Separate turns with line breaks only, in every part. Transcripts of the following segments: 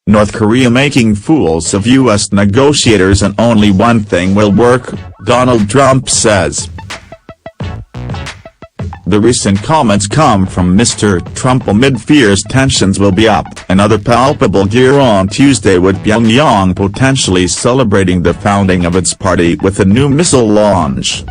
North Korea making fools of U.S. negotiators and only one thing will work, Donald Trump says. The recent comments come from Mr. Trump amid fears tensions will be up another palpable gear on Tuesday with Pyongyang potentially celebrating the founding of its party with a new missile launch.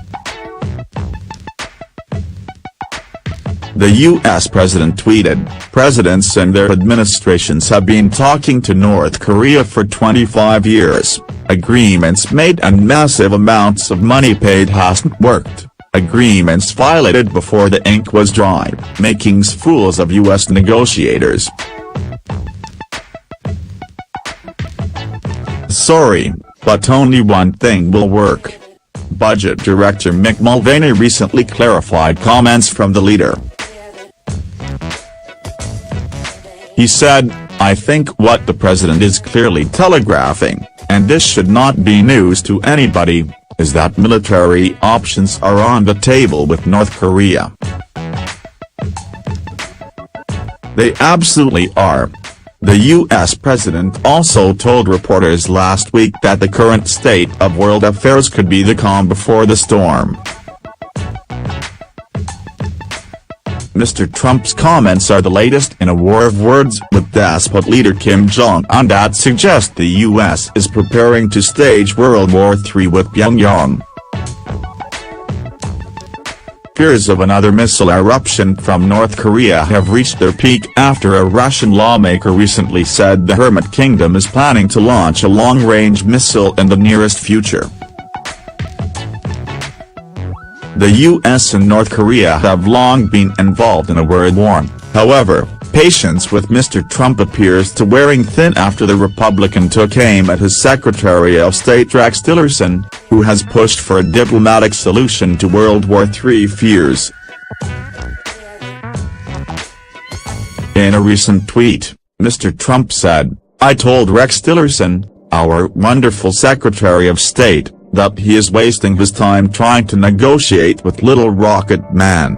The U.S. president tweeted, "Presidents and their administrations have been talking to North Korea for 25 years. Agreements made and massive amounts of money paid hasn't worked. Agreements violated before the ink was dry, making fools of U.S. negotiators. Sorry, but only one thing will work." Budget Director Mick Mulvaney recently clarified comments from the leader. He said, "I think what the president is clearly telegraphing, and this should not be news to anybody, is that military options are on the table with North Korea. They absolutely are." The U.S. president also told reporters last week that the current state of world affairs could be the calm before the storm. Mr. Trump's comments are the latest in a war of words with despot leader Kim Jong-un that suggest the U.S. is preparing to stage World War III with Pyongyang. Fears of another missile eruption from North Korea have reached their peak after a Russian lawmaker recently said the Hermit Kingdom is planning to launch a long-range missile in the nearest future. The U.S. and North Korea have long been involved in a world war. However, patience with Mr. Trump appears to wearing thin after the Republican took aim at his Secretary of State Rex Tillerson, who has pushed for a diplomatic solution to World War III fears. In a recent tweet, Mr. Trump said, "I told Rex Tillerson, our wonderful Secretary of State, that he is wasting his time trying to negotiate with Little Rocket Man."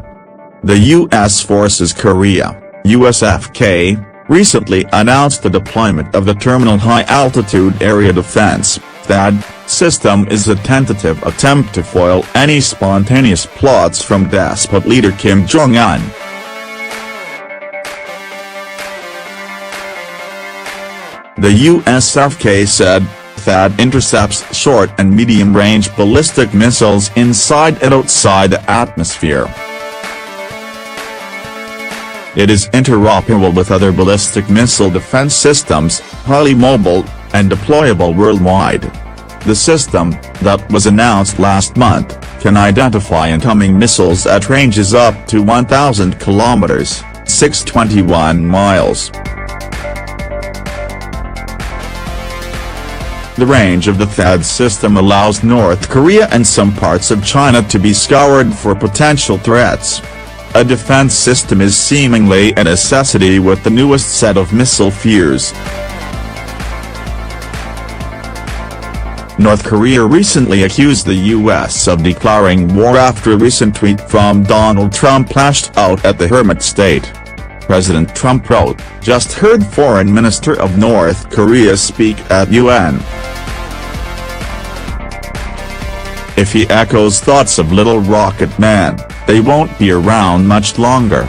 The U.S. Forces Korea, USFK, recently announced the deployment of the Terminal High Altitude Area Defense (THAAD) system is a tentative attempt to foil any spontaneous plots from despot leader Kim Jong-un. The USFK said, "THAAD intercepts short and medium-range ballistic missiles inside and outside the atmosphere. It is interoperable with other ballistic missile defense systems, highly mobile, and deployable worldwide. The system, that was announced last month, can identify incoming missiles at ranges up to 1,000 kilometers, 621 miles. The range of the THAAD system allows North Korea and some parts of China to be scoured for potential threats. A defense system is seemingly a necessity with the newest set of missile fears." North Korea recently accused the U.S. of declaring war after a recent tweet from Donald Trump lashed out at the hermit state. President Trump wrote, "Just heard Foreign Minister of North Korea speak at UN. If he echoes thoughts of Little Rocket Man, they won't be around much longer."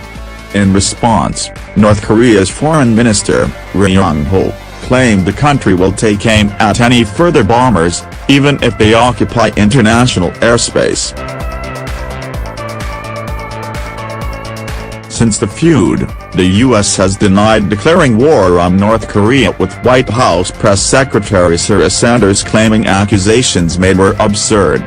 In response, North Korea's Foreign Minister, Ri Yong-ho, claimed the country will take aim at any further bombers, even if they occupy international airspace. Since the feud, the U.S. has denied declaring war on North Korea, with White House Press Secretary Sarah Sanders claiming accusations made were absurd.